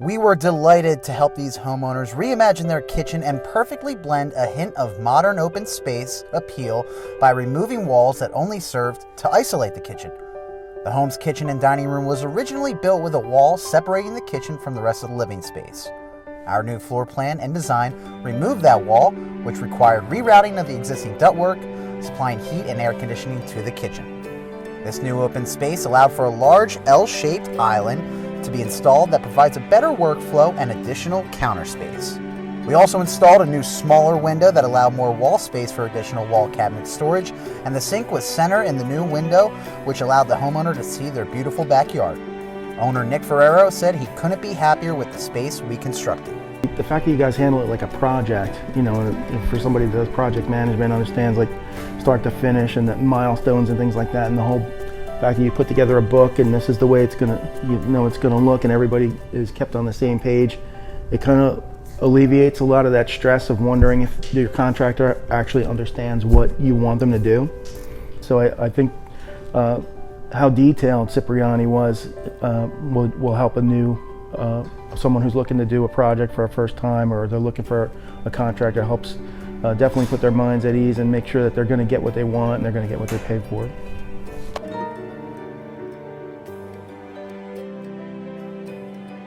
We were delighted to help these homeowners reimagine their kitchen and perfectly blend a hint of modern open space appeal by removing walls that only served to isolate the kitchen. The home's kitchen and dining room was originally built with a wall separating the kitchen from the rest of the living space. Our new floor plan and design removed that wall, which required rerouting of the existing ductwork, supplying heat and air conditioning to the kitchen. This new open space allowed for a large L-shaped island to be installed that provides a better workflow and additional counter space. We also installed a new smaller window that allowed more wall space for additional wall cabinet storage, and the sink was center in the new window, which allowed the homeowner to see their beautiful backyard. Owner Nick F said he couldn't be happier with the space we constructed. The fact that you guys handle it like a project, you know, for somebody that does project management, understands like start to finish and the milestones and things like that, and the whole fact that you put together a book and this is the way it's gonna, it's gonna look, and everybody is kept on the same page, it kind of alleviates a lot of that stress of wondering if your contractor actually understands what you want them to do. So I think how detailed Cipriani was will help a new someone who's looking to do a project for a first time, or they're looking for a contractor. Helps definitely put their minds at ease and make sure that they're going to get what they want and they're going to get what they paid for.